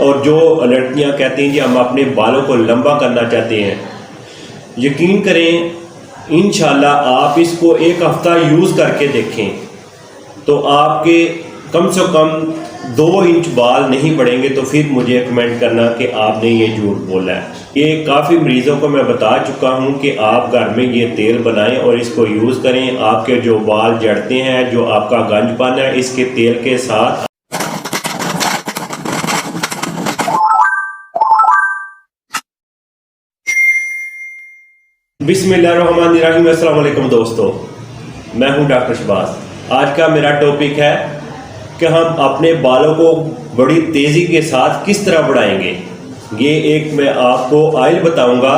और जो लड़कियां कहती हैं कि हम अपने बालों को लंबा करना चाहते हैं, यकीन करें इंशाल्लाह आप इसको एक हफ़्ता यूज़ करके देखें तो आपके कम से कम 2 इंच बाल नहीं बढ़ेंगे। तो फिर मुझे कमेंट करना कि आपने ये झूठ बोला है। ये काफ़ी मरीज़ों को मैं बता चुका हूँ कि आप घर में ये तेल बनाएं और इसको यूज़ करें। आपके जो बाल जड़ते हैं, जो आपका गंजपन है, इसके तेल के साथ बिस्मिल्लाहिर्रहमानिर्रहीम। अस्सलाम वालेकुम दोस्तों, मैं हूं डॉक्टर शहबाज। आज का मेरा टॉपिक है कि हम अपने बालों को बड़ी तेज़ी के साथ किस तरह बढ़ाएंगे। ये एक मैं आपको ऑयल बताऊंगा,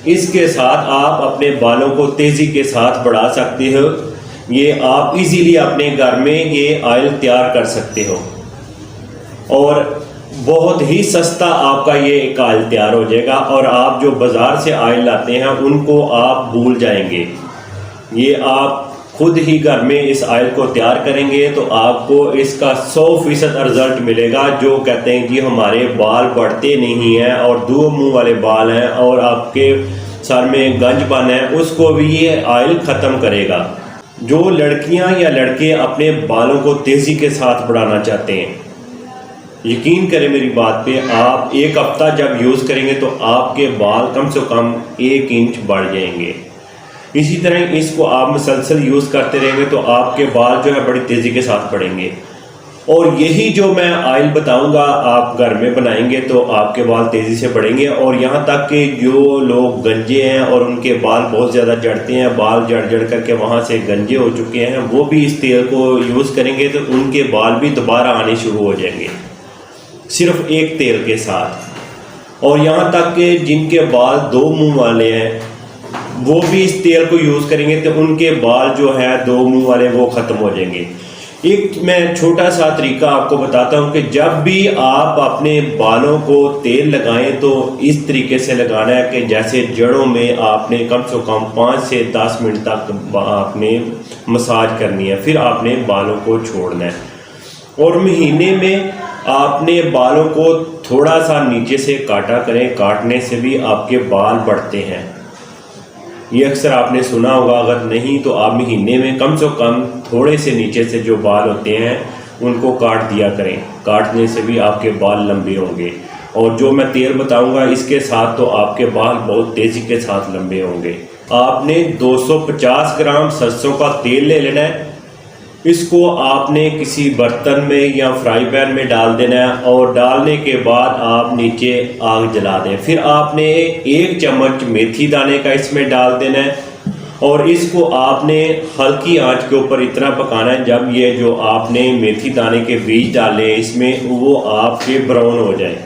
इसके साथ आप अपने बालों को तेज़ी के साथ बढ़ा सकते हो। ये आप इजीली अपने घर में ये ऑयल तैयार कर सकते हो और बहुत ही सस्ता आपका ये एक ऑयल तैयार हो जाएगा और आप जो बाज़ार से ऑयल लाते हैं उनको आप भूल जाएंगे। ये आप खुद ही घर में इस ऑयल को तैयार करेंगे तो आपको इसका 100% रिजल्ट मिलेगा। जो कहते हैं कि हमारे बाल बढ़ते नहीं हैं और 2 मुंह वाले बाल हैं और आपके सर में गंजपन है, उसको भी ये ऑयल ख़त्म करेगा। जो लड़कियां या लड़के अपने बालों को तेज़ी के साथ बढ़ाना चाहते हैं, यकीन करें मेरी बात पे, आप एक हफ्ता जब यूज़ करेंगे तो आपके बाल कम से कम 1 इंच बढ़ जाएंगे। इसी तरह इसको आप मुसलसल यूज़ करते रहेंगे तो आपके बाल जो है बड़ी तेज़ी के साथ बढ़ेंगे। और यही जो मैं ऑयल बताऊंगा आप घर में बनाएंगे तो आपके बाल तेज़ी से बढ़ेंगे। और यहाँ तक कि जो लोग गंजे हैं और उनके बाल बहुत ज़्यादा झड़ते हैं, बाल जड़ करके वहाँ से गंजे हो चुके हैं, वो भी इस तेल को यूज़ करेंगे तो उनके बाल भी दोबारा आने शुरू हो जाएंगे सिर्फ एक तेल के साथ। और यहाँ तक कि जिनके बाल 2 मुंह वाले हैं वो भी इस तेल को यूज़ करेंगे तो उनके बाल जो है 2 मुंह वाले वो ख़त्म हो जाएंगे। एक मैं छोटा सा तरीका आपको बताता हूँ कि जब भी आप अपने बालों को तेल लगाएं तो इस तरीके से लगाना है कि जैसे जड़ों में आपने कम से कम 5 से 10 मिनट तक आपने मसाज करनी है, फिर आपने बालों को छोड़ना है। और महीने में आपने बालों को थोड़ा सा नीचे से काटा करें, काटने से भी आपके बाल बढ़ते हैं। ये अक्सर आपने सुना होगा, अगर नहीं तो आप महीने में कम से कम थोड़े से नीचे से जो बाल होते हैं उनको काट दिया करें, काटने से भी आपके बाल लंबे होंगे। और जो मैं तेल बताऊंगा इसके साथ तो आपके बाल बहुत तेज़ी के साथ लंबे होंगे। आपने 250 ग्राम सरसों का तेल ले लेना है, इसको आपने किसी बर्तन में या फ्राई पैन में डाल देना है और डालने के बाद आप नीचे आग जला दें। फिर आपने 1 चम्मच मेथी दाने का इसमें डाल देना है और इसको आपने हल्की आंच के ऊपर इतना पकाना है जब ये जो आपने मेथी दाने के बीज डाले इसमें वो आपके ब्राउन हो जाए।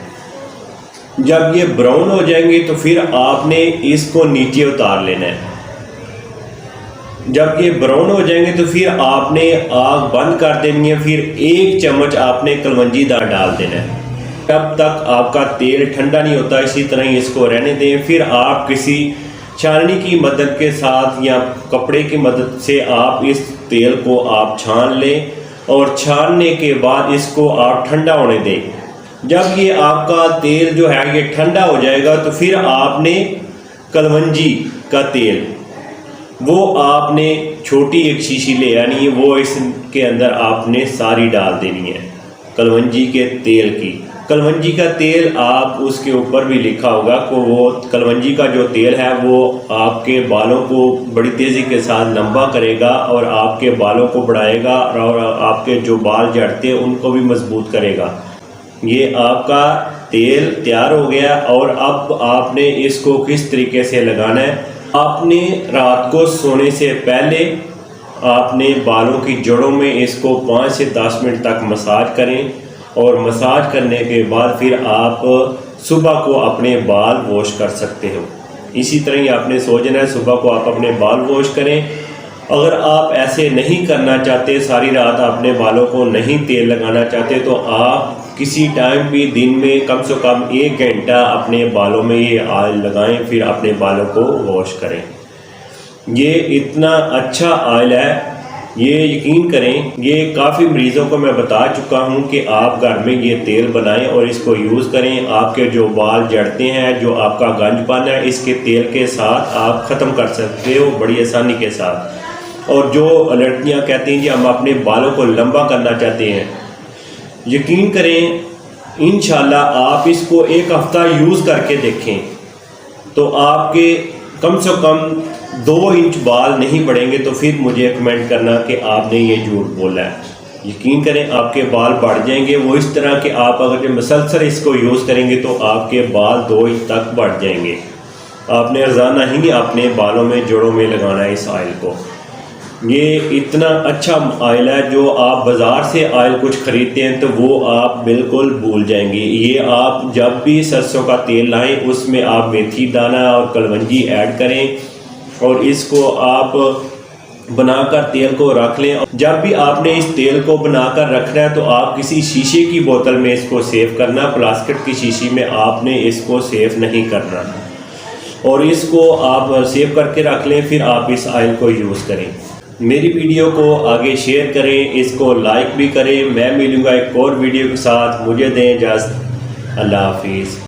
जब ये ब्राउन हो जाएंगे तो फिर आपने इसको नीचे उतार लेना है। जब ये ब्राउन हो जाएंगे तो फिर आपने आग बंद कर देनी है। फिर 1 चम्मच आपने कलवंजी दाल डाल देना है। तब तक आपका तेल ठंडा नहीं होता, इसी तरह ही इसको रहने दें। फिर आप किसी छाननी की मदद के साथ या कपड़े की मदद से आप इस तेल को आप छान लें और छानने के बाद इसको आप ठंडा होने दें। जब ये आपका तेल जो है ये ठंडा हो जाएगा तो फिर आपने कलवंजी का तेल वो आपने छोटी एक शीशी ले आनी है, वो इसके अंदर आपने सारी डाल देनी है कलवंजी के तेल की। कलवंजी का तेल आप उसके ऊपर भी लिखा होगा कि वो कलवंजी का जो तेल है वो आपके बालों को बड़ी तेज़ी के साथ लंबा करेगा और आपके बालों को बढ़ाएगा और आपके जो बाल झड़ते हैं उनको भी मजबूत करेगा। ये आपका तेल तैयार हो गया। और अब आपने इसको किस तरीके से लगाना है, आपने रात को सोने से पहले आपने बालों की जड़ों में इसको 5 से 10 मिनट तक मसाज करें और मसाज करने के बाद फिर आप सुबह को अपने बाल वॉश कर सकते हो। इसी तरह ही आपने सोचना है, सुबह को आप अपने बाल वॉश करें। अगर आप ऐसे नहीं करना चाहते, सारी रात अपने बालों को नहीं तेल लगाना चाहते, तो आप किसी टाइम भी दिन में कम से कम 1 घंटा अपने बालों में ये ऑयल लगाएं, फिर अपने बालों को वॉश करें। ये इतना अच्छा ऑयल है ये यकीन करें, ये काफ़ी मरीज़ों को मैं बता चुका हूँ कि आप घर में ये तेल बनाएं और इसको यूज़ करें। आपके जो बाल जड़ते हैं, जो आपका गंजपन है, इसके तेल के साथ आप ख़त्म कर सकते हो बड़ी आसानी के साथ। और जो लड़कियाँ कहती हैं कि हम अपने बालों को लंबा करना चाहते हैं, यकीन करें इंशाल्लाह आप इसको एक हफ़्ता यूज़ करके देखें तो आपके कम से कम 2 इंच बाल नहीं बढ़ेंगे। तो फिर मुझे कमेंट करना कि आपने ये झूठ बोला है। यकीन करें आपके बाल बढ़ जाएंगे। वो इस तरह के आप अगर मुसलसल इसको यूज़ करेंगे तो आपके बाल 2 इंच तक बढ़ जाएंगे। आपने रोज़ाना ही अपने बालों में, जड़ों में लगाना है इस ऑयल को। ये इतना अच्छा ऑयल है, जो आप बाज़ार से ऑयल कुछ ख़रीदते हैं तो वो आप बिल्कुल भूल जाएंगे। ये आप जब भी सरसों का तेल लाएं उसमें आप मेथी दाना और कलवंजी ऐड करें और इसको आप बनाकर तेल को रख लें। जब भी आपने इस तेल को बनाकर रखना है तो आप किसी शीशे की बोतल में इसको सेव करना, प्लास्टिक की शीशी में आपने इसको सेव नहीं करना। और इसको आप सेव करके रख लें, फिर आप इस ऑयल को यूज़ करें। मेरी वीडियो को आगे शेयर करें, इसको लाइक भी करें। मैं मिलूँगा एक और वीडियो के साथ। मुझे दें इजाज़त। अल्लाह हाफिज़।